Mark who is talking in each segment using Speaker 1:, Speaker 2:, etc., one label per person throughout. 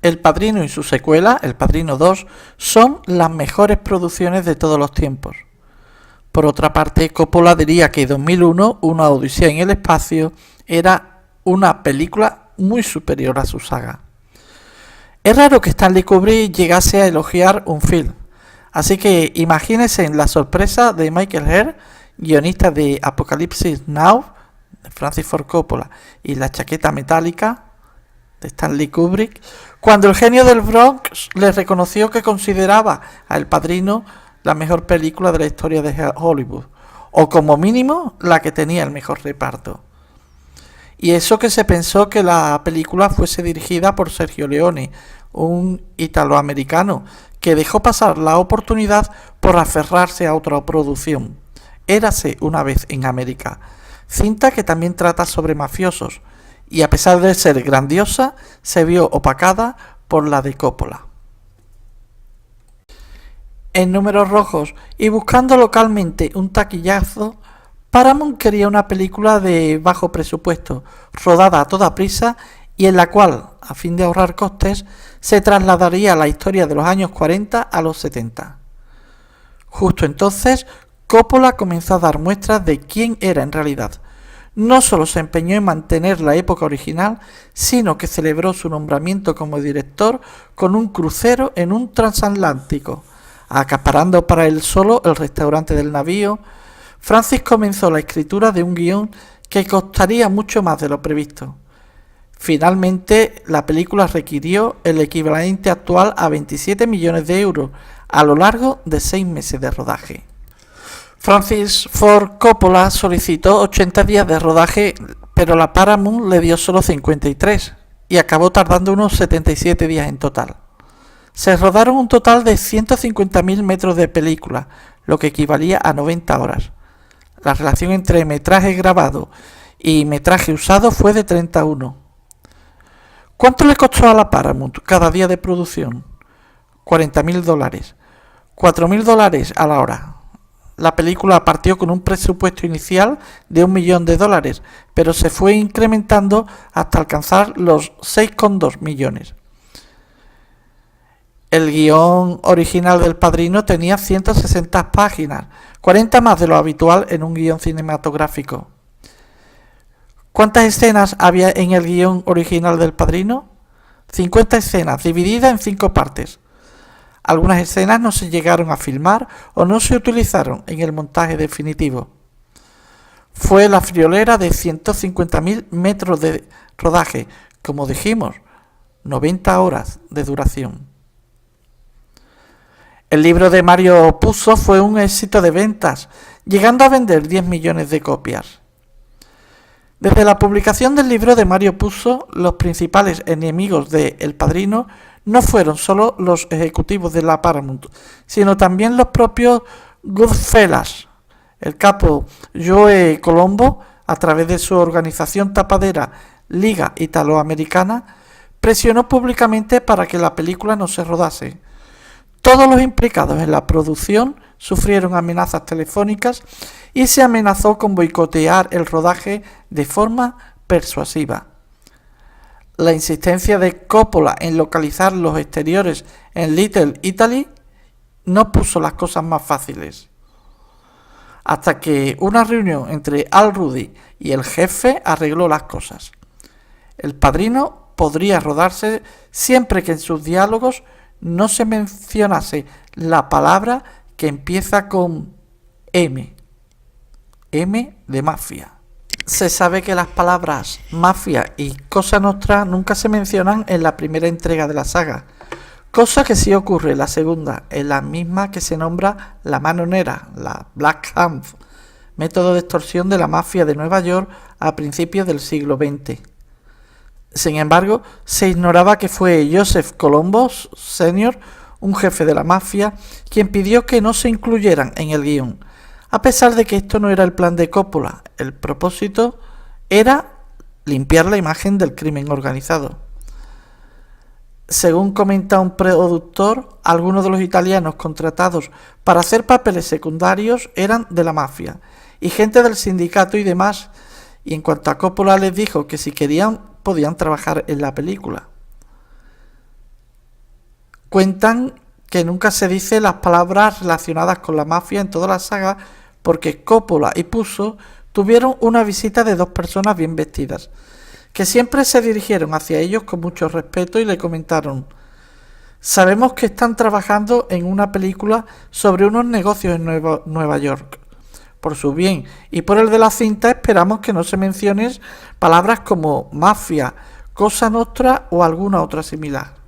Speaker 1: El Padrino y su secuela, El Padrino 2, son las mejores producciones de todos los tiempos. Por otra parte, Coppola diría que 2001, Una Odisea en el espacio, era una película muy superior a su saga. Es raro que Stanley Kubrick llegase a elogiar un film, así que imagínense la sorpresa de Michael Herr, guionista de Apocalypse Now, de Francis Ford Coppola, y La chaqueta metálica, de Stanley Kubrick, cuando el genio del Bronx le reconoció que consideraba a El Padrino la mejor película de la historia de Hollywood, o como mínimo la que tenía el mejor reparto. Y eso que se pensó que la película fuese dirigida por Sergio Leone, un italoamericano que dejó pasar la oportunidad por aferrarse a otra producción. Érase una vez en América, cinta que también trata sobre mafiosos, y a pesar de ser grandiosa, se vio opacada por la de Coppola. En números rojos y buscando localmente un taquillazo, Paramount quería una película de bajo presupuesto, rodada a toda prisa y en la cual, a fin de ahorrar costes, se trasladaría la historia de los años 40 a los 70. Justo entonces, Coppola comenzó a dar muestras de quién era en realidad. No solo se empeñó en mantener la época original, sino que celebró su nombramiento como director con un crucero en un transatlántico, acaparando para él solo el restaurante del navío. Francis comenzó la escritura de un guión que costaría mucho más de lo previsto. Finalmente, la película requirió el equivalente actual a 27 millones de euros a lo largo de 6 meses de rodaje. Francis Ford Coppola solicitó 80 días de rodaje, pero la Paramount le dio solo 53 y acabó tardando unos 77 días en total. Se rodaron un total de 150.000 metros de película, lo que equivalía a 90 horas. La relación entre metraje grabado y metraje usado fue de 31. ¿Cuánto le costó a la Paramount cada día de producción? $40.000, $4.000 a la hora. La película partió con un presupuesto inicial de $1 millón, pero se fue incrementando hasta alcanzar los 6,2 millones. El guión original del Padrino tenía 160 páginas, 40 más de lo habitual en un guión cinematográfico. ¿Cuántas escenas había en el guión original del Padrino? 50 escenas, divididas en 5 partes. Algunas escenas no se llegaron a filmar o no se utilizaron en el montaje definitivo. Fue la friolera de 150.000 metros de rodaje, como dijimos, 90 horas de duración. El libro de Mario Puzo fue un éxito de ventas, llegando a vender 10 millones de copias. Desde la publicación del libro de Mario Puzo, los principales enemigos de El Padrino no fueron solo los ejecutivos de la Paramount, sino también los propios Goodfellas. El capo Joe Colombo, a través de su organización tapadera Liga Italoamericana, presionó públicamente para que la película no se rodase. Todos los implicados en la producción sufrieron amenazas telefónicas y se amenazó con boicotear el rodaje de forma persuasiva. La insistencia de Coppola en localizar los exteriores en Little Italy no puso las cosas más fáciles. Hasta que una reunión entre Al Rudy y el jefe arregló las cosas. El Padrino podría rodarse siempre que en sus diálogos no se mencionase la palabra que empieza con M. M de mafia. Se sabe que las palabras mafia y Cosa Nostra nunca se mencionan en la primera entrega de la saga, cosa que sí ocurre en la segunda, en la misma que se nombra la mano negra, la Black Hand, método de extorsión de la mafia de Nueva York a principios del siglo XX. Sin embargo, se ignoraba que fue Joseph Colombo Sr., un jefe de la mafia, quien pidió que no se incluyeran en el guión, a pesar de que esto no era el plan de Coppola. El propósito era limpiar la imagen del crimen organizado. Según comenta un productor, algunos de los italianos contratados para hacer papeles secundarios eran de la mafia y gente del sindicato y demás, y en cuanto a Coppola les dijo que si querían podían trabajar en la película. Cuentan que nunca se dice las palabras relacionadas con la mafia en toda la saga porque Coppola y Puzo tuvieron una visita de dos personas bien vestidas, que siempre se dirigieron hacia ellos con mucho respeto y le comentaron: sabemos que están trabajando en una película sobre unos negocios en Nueva York. Por su bien y por el de la cinta esperamos que no se mencionen palabras como mafia, cosa nostra o alguna otra similar.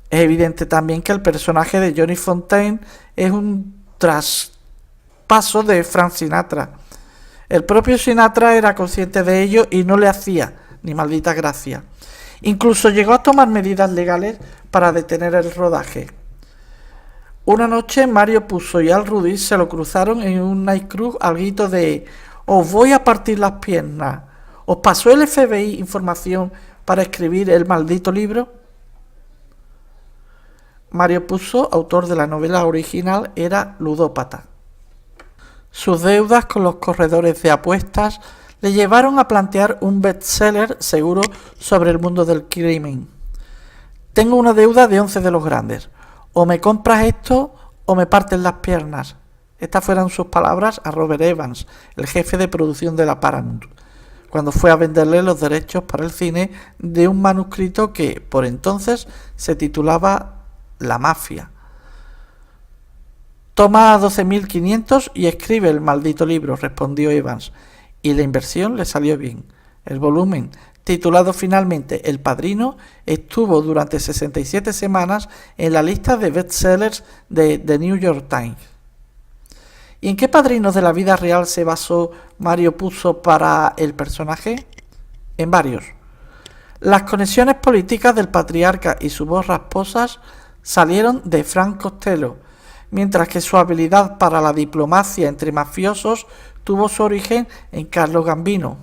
Speaker 1: Es evidente también que el personaje de Johnny Fontane es un traspaso de Frank Sinatra. El propio Sinatra era consciente de ello y no le hacía ni maldita gracia. Incluso llegó a tomar medidas legales para detener el rodaje. Una noche Mario Puzo y Al Rudy se lo cruzaron en un nightclub al grito de: os voy a partir las piernas. ¿Os pasó el FBI información para escribir el maldito libro? Mario Puzo, autor de la novela original, era ludópata. Sus deudas con los corredores de apuestas le llevaron a plantear un bestseller seguro sobre el mundo del crimen. Tengo una deuda de 11 de los grandes. O me compras esto o me parten las piernas. Estas fueron sus palabras a Robert Evans, el jefe de producción de la Paramount, cuando fue a venderle los derechos para el cine de un manuscrito que por entonces se titulaba La Mafia. Toma 12.500 y escribe el maldito libro, respondió Evans, y la inversión le salió bien. El volumen, titulado finalmente El Padrino, estuvo durante 67 semanas en la lista de bestsellers de The New York Times. ¿Y en qué padrinos de la vida real se basó Mario Puzo para el personaje? En varios. Las conexiones políticas del patriarca y su voz rasposas salieron de Frank Costello, mientras que su habilidad para la diplomacia entre mafiosos tuvo su origen en Carlo Gambino.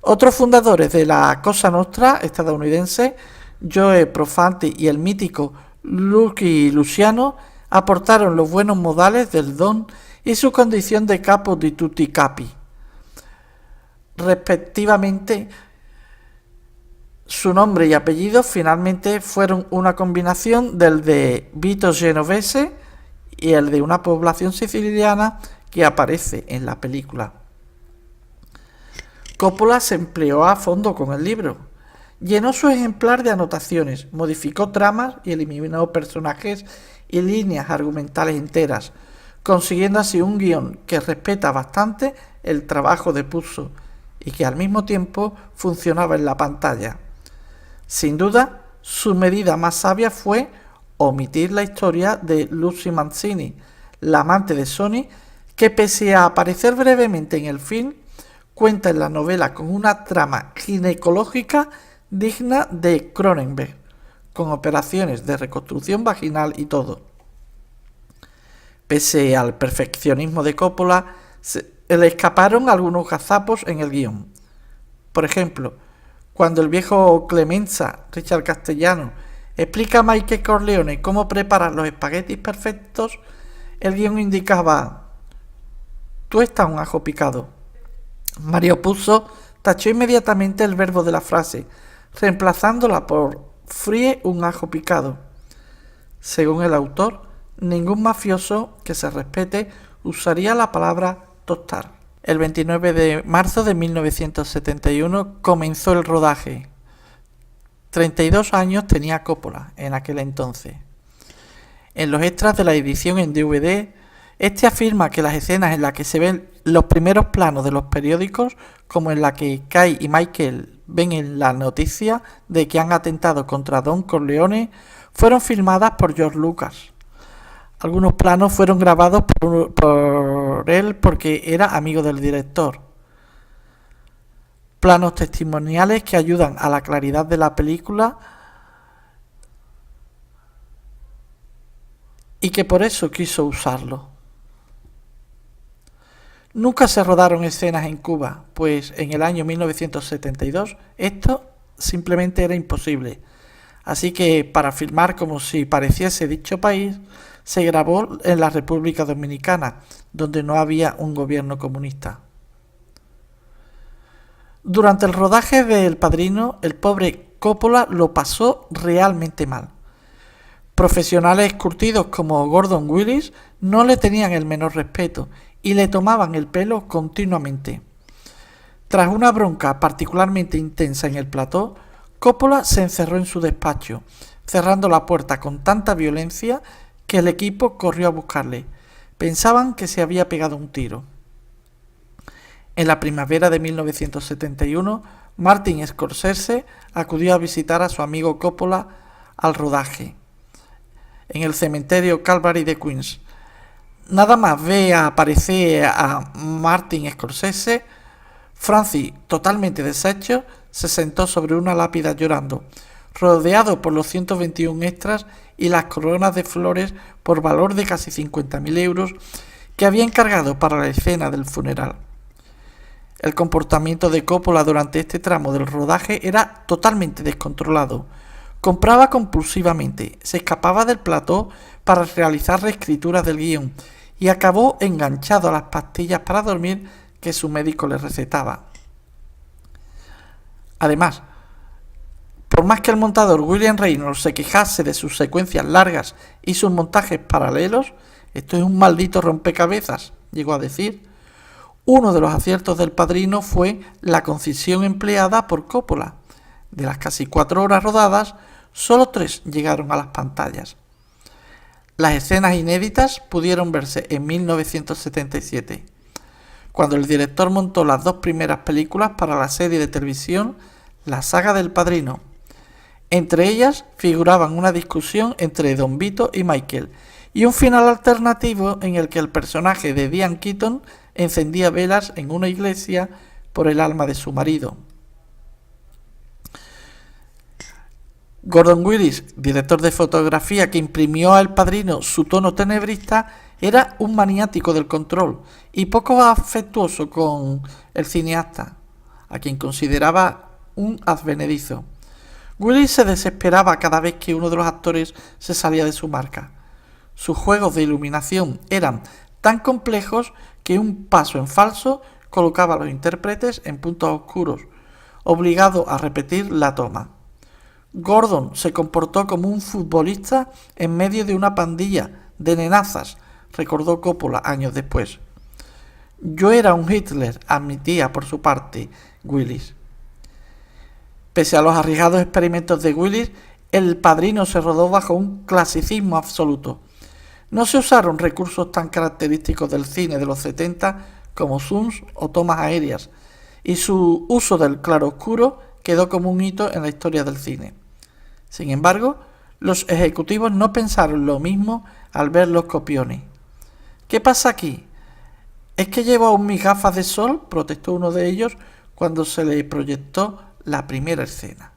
Speaker 1: Otros fundadores de la Cosa Nostra estadounidense, Joe Profanti y el mítico Lucky Luciano, aportaron los buenos modales del Don y su condición de capo di tutti capi. Respectivamente, su nombre y apellido finalmente fueron una combinación del de Vito Genovese y el de una población siciliana que aparece en la película. Coppola se empleó a fondo con el libro. Llenó su ejemplar de anotaciones, modificó tramas y eliminó personajes y líneas argumentales enteras, consiguiendo así un guión que respeta bastante el trabajo de Puzo y que al mismo tiempo funcionaba en la pantalla. Sin duda, su medida más sabia fue omitir la historia de Lucy Mancini, la amante de Sony, que pese a aparecer brevemente en el film, cuenta en la novela con una trama ginecológica digna de Cronenberg, con operaciones de reconstrucción vaginal y todo. Pese al perfeccionismo de Coppola, le escaparon algunos gazapos en el guión. Por ejemplo, cuando el viejo Clemenza, Richard Castellano, explica a Michael Corleone cómo preparar los espaguetis perfectos, el guión indicaba: tú estás un ajo picado. Mario Puzo tachó inmediatamente el verbo de la frase, reemplazándola por fríe un ajo picado. Según el autor, ningún mafioso que se respete usaría la palabra tostar. El 29 de marzo de 1971 comenzó el rodaje. 32 años tenía Coppola en aquel entonces. En los extras de la edición en DVD, este afirma que las escenas en las que se ven los primeros planos de los periódicos, como en la que Kay y Michael ven en la noticia de que han atentado contra Don Corleone, fueron filmadas por George Lucas. Algunos planos fueron grabados por él porque era amigo del director. Planos testimoniales que ayudan a la claridad de la película y que por eso quiso usarlo. Nunca se rodaron escenas en Cuba, pues en el año 1972 esto simplemente era imposible. Así que para filmar como si pareciese dicho país, se grabó en la República Dominicana, donde no había un gobierno comunista. Durante el rodaje de El Padrino, el pobre Coppola lo pasó realmente mal. Profesionales curtidos como Gordon Willis no le tenían el menor respeto y le tomaban el pelo continuamente. Tras una bronca particularmente intensa en el plató, Coppola se encerró en su despacho, cerrando la puerta con tanta violencia que el equipo corrió a buscarle. Pensaban que se había pegado un tiro. En la primavera de 1971, Martin Scorsese acudió a visitar a su amigo Coppola al rodaje, en el cementerio Calvary de Queens. Nada más ve aparecer a Martin Scorsese, Francis, totalmente deshecho, se sentó sobre una lápida llorando, rodeado por los 121 extras y las coronas de flores por valor de casi 50.000 euros que había encargado para la escena del funeral. El comportamiento de Coppola durante este tramo del rodaje era totalmente descontrolado. Compraba compulsivamente, se escapaba del plató para realizar reescrituras del guión y acabó enganchado a las pastillas para dormir que su médico le recetaba. Además, por más que el montador William Reynolds se quejase de sus secuencias largas y sus montajes paralelos, esto es un maldito rompecabezas, llegó a decir. Uno de los aciertos del Padrino fue la concisión empleada por Coppola. De las casi 4 horas rodadas, solo 3 llegaron a las pantallas. Las escenas inéditas pudieron verse en 1977, cuando el director montó las 2 primeras películas para la serie de televisión La saga del Padrino. Entre ellas figuraban una discusión entre Don Vito y Michael y un final alternativo en el que el personaje de Diane Keaton encendía velas en una iglesia por el alma de su marido. Gordon Willis, director de fotografía que imprimió a El Padrino su tono tenebrista, era un maniático del control y poco afectuoso con el cineasta, a quien consideraba un advenedizo. Willis se desesperaba cada vez que uno de los actores se salía de su marca. Sus juegos de iluminación eran tan complejos que un paso en falso colocaba a los intérpretes en puntos oscuros, obligado a repetir la toma. Gordon se comportó como un futbolista en medio de una pandilla de nenazas, recordó Coppola años después. Yo era un Hitler, admitía por su parte Willis. Pese a los arriesgados experimentos de Willis, El Padrino se rodó bajo un clasicismo absoluto. No se usaron recursos tan característicos del cine de los 70 como zooms o tomas aéreas, y su uso del claroscuro quedó como un hito en la historia del cine. Sin embargo, los ejecutivos no pensaron lo mismo al ver los copiones. ¿Qué pasa aquí? ¿Es que llevo aún mis gafas de sol?, protestó uno de ellos cuando se le proyectó la primera escena.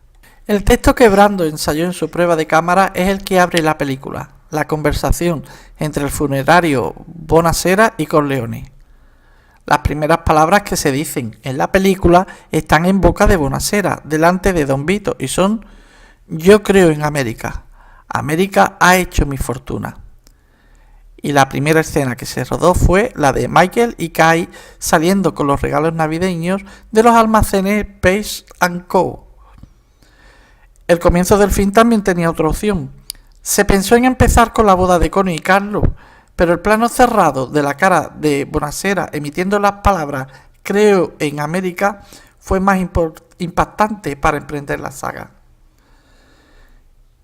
Speaker 1: El texto que Brando ensayó en su prueba de cámara es el que abre la película, la conversación entre el funerario Bonasera y Corleone. Las primeras palabras que se dicen en la película están en boca de Bonasera, delante de Don Vito, y son: yo creo en América. América ha hecho mi fortuna. Y la primera escena que se rodó fue la de Michael y Kay saliendo con los regalos navideños de los almacenes Pace & Co. El comienzo del film también tenía otra opción. Se pensó en empezar con la boda de Connie y Carlos, pero el plano cerrado de la cara de Bonasera emitiendo las palabras creo en América fue más impactante para emprender la saga.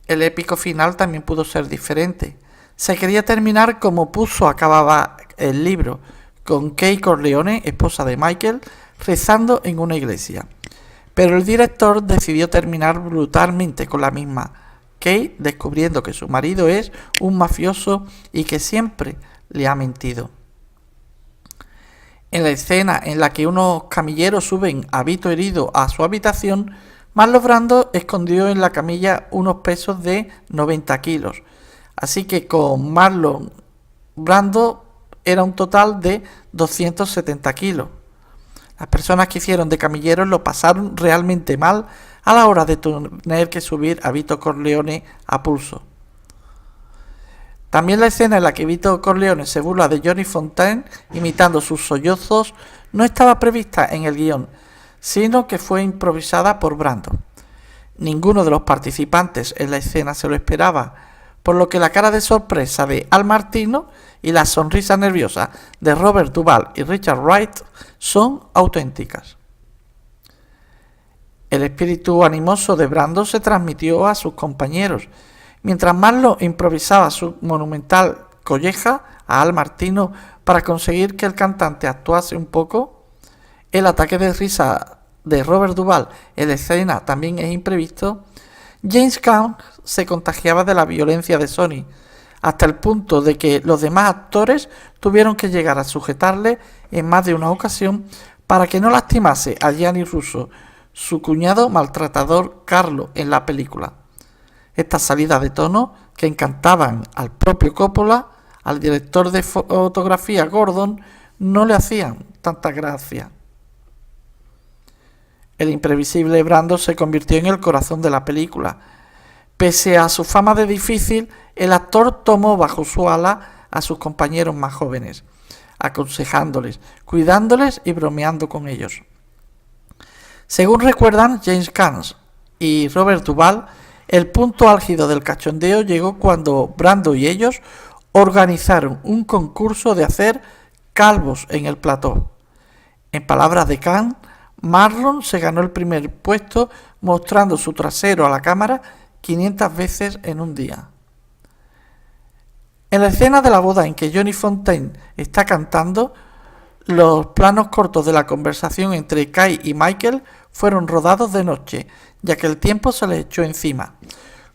Speaker 1: El épico final también pudo ser diferente. Se quería terminar como Puzo acababa el libro, con Kay Corleone, esposa de Michael, rezando en una iglesia. Pero el director decidió terminar brutalmente con la misma, Kay descubriendo que su marido es un mafioso y que siempre le ha mentido. En la escena en la que unos camilleros suben a Vito herido a su habitación, Marlon Brando escondió en la camilla unos pesos de 90 kilos. Así que con Marlon Brando era un total de 270 kilos. Las personas que hicieron de camilleros lo pasaron realmente mal a la hora de tener que subir a Vito Corleone a pulso. También la escena en la que Vito Corleone se burla de Johnny Fontaine imitando sus sollozos no estaba prevista en el guión, sino que fue improvisada por Brando. Ninguno de los participantes en la escena se lo esperaba, por lo que la cara de sorpresa de Al Martino y la sonrisa nerviosa de Robert Duvall y Richard Wright son auténticas. El espíritu animoso de Brando se transmitió a sus compañeros. Mientras Marlon improvisaba su monumental colleja a Al Martino para conseguir que el cantante actuase un poco, el ataque de risa de Robert Duvall en la escena también es imprevisto. James Caan se contagiaba de la violencia de Sony, hasta el punto de que los demás actores tuvieron que llegar a sujetarle en más de una ocasión para que no lastimase a Gianni Russo, su cuñado maltratador Carlo, en la película. Estas salidas de tono, que encantaban al propio Coppola, al director de fotografía Gordon, no le hacían tanta gracia. El imprevisible Brando se convirtió en el corazón de la película. Pese a su fama de difícil, el actor tomó bajo su ala a sus compañeros más jóvenes, aconsejándoles, cuidándoles y bromeando con ellos. Según recuerdan James Caan y Robert Duvall, el punto álgido del cachondeo llegó cuando Brando y ellos organizaron un concurso de hacer calvos en el plató. En palabras de Caan, Marlon se ganó el primer puesto mostrando su trasero a la cámara 500 veces en un día. En la escena de la boda en que Johnny Fontane está cantando, los planos cortos de la conversación entre Kay y Michael fueron rodados de noche, ya que el tiempo se les echó encima,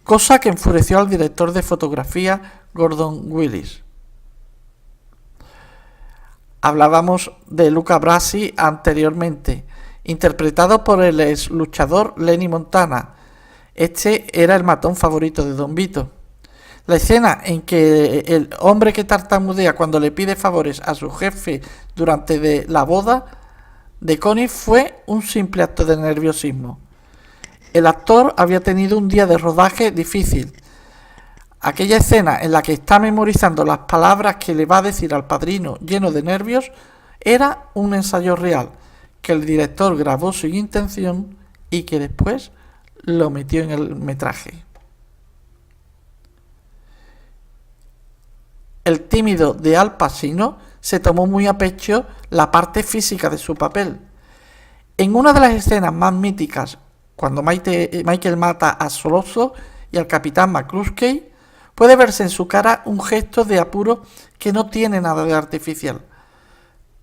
Speaker 1: cosa que enfureció al director de fotografía Gordon Willis. Hablábamos de Luca Brasi anteriormente, interpretado por el ex luchador Lenny Montana. Este era el matón favorito de Don Vito. La escena en que el hombre que tartamudea cuando le pide favores a su jefe durante la boda de Connie fue un simple acto de nerviosismo. El actor había tenido un día de rodaje difícil. Aquella escena en la que está memorizando las palabras que le va a decir al padrino lleno de nervios era un ensayo real que el director grabó sin intención y que después lo metió en el metraje. El tímido de Al Pacino se tomó muy a pecho la parte física de su papel. En una de las escenas más míticas, cuando Michael mata a Soloso y al capitán McCluskey, puede verse en su cara un gesto de apuro que no tiene nada de artificial.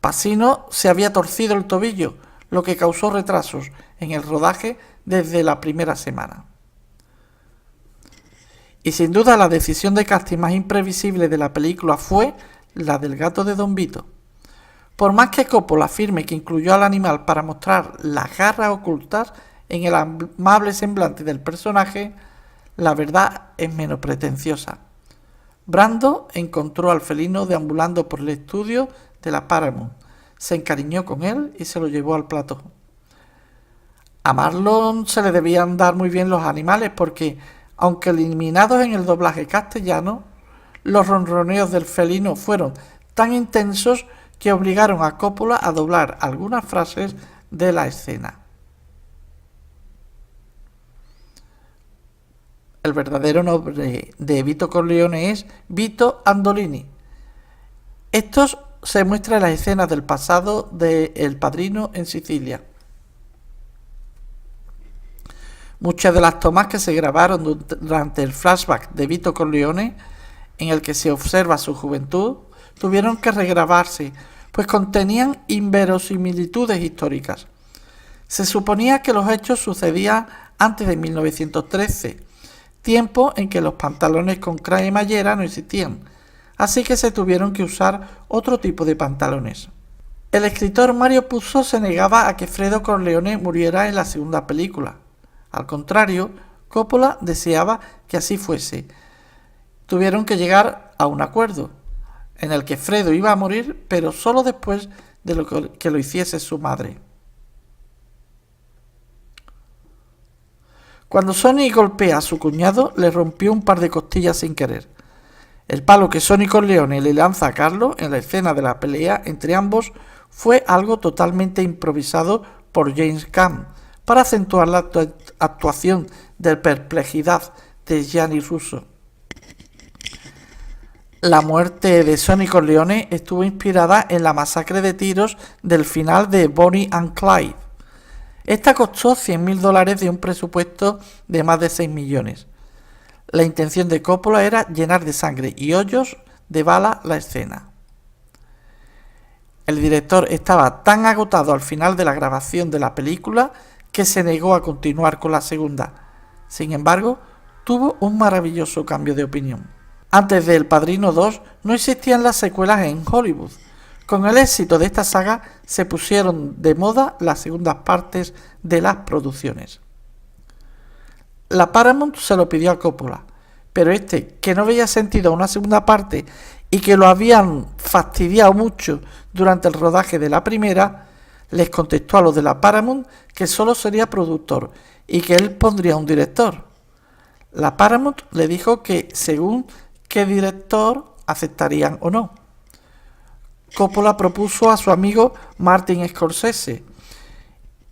Speaker 1: Pacino se había torcido el tobillo, lo que causó retrasos en el rodaje desde la primera semana. Y sin duda la decisión de casting más imprevisible de la película fue la del gato de Don Vito. Por más que Coppola afirme que incluyó al animal para mostrar las garras ocultas en el amable semblante del personaje, la verdad es menos pretenciosa. Brando encontró al felino deambulando por el estudio de la Paramount, se encariñó con él y se lo llevó al plató. A Marlon se le debían dar muy bien los animales porque, aunque eliminados en el doblaje castellano, los ronroneos del felino fueron tan intensos que obligaron a Coppola a doblar algunas frases de la escena. El verdadero nombre de Vito Corleone es Vito Andolini. Estos se muestra en las escenas del pasado de El Padrino en Sicilia. Muchas de las tomas que se grabaron durante el flashback de Vito Corleone, en el que se observa su juventud, tuvieron que regrabarse, pues contenían inverosimilitudes históricas. Se suponía que los hechos sucedían antes de 1913, tiempo en que los pantalones con cremallera no existían, así que se tuvieron que usar otro tipo de pantalones. El escritor Mario Puzo se negaba a que Fredo Corleone muriera en la segunda película. Al contrario, Coppola deseaba que así fuese. Tuvieron que llegar a un acuerdo, en el que Fredo iba a morir, pero solo después de que lo hiciese su madre. Cuando Sonny golpea a su cuñado, le rompió un par de costillas sin querer. El palo que Sonny Corleone le lanza a Carlo en la escena de la pelea entre ambos fue algo totalmente improvisado por James Caan para acentuar la actuación de perplejidad de Gianni Russo. La muerte de Sonny Corleone estuvo inspirada en la masacre de tiros del final de Bonnie and Clyde. Esta costó $100.000 de un presupuesto de más de 6 millones. La intención de Coppola era llenar de sangre y hoyos de bala la escena. El director estaba tan agotado al final de la grabación de la película que se negó a continuar con la segunda. Sin embargo, tuvo un maravilloso cambio de opinión. Antes de El Padrino 2 no existían las secuelas en Hollywood. Con el éxito de esta saga se pusieron de moda las segundas partes de las producciones. La Paramount se lo pidió a Coppola, pero este, que no veía sentido a una segunda parte y que lo habían fastidiado mucho durante el rodaje de la primera, les contestó a los de la Paramount que solo sería productor y que él pondría un director. La Paramount le dijo que según qué director aceptarían o no. Coppola propuso a su amigo Martin Scorsese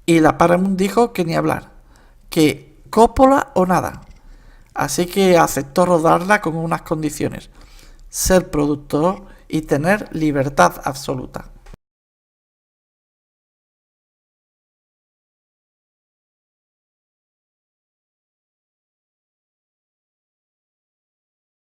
Speaker 1: y la Paramount dijo que ni hablar, que Coppola o nada. Así que aceptó rodarla con unas condiciones: ser productor y tener libertad absoluta.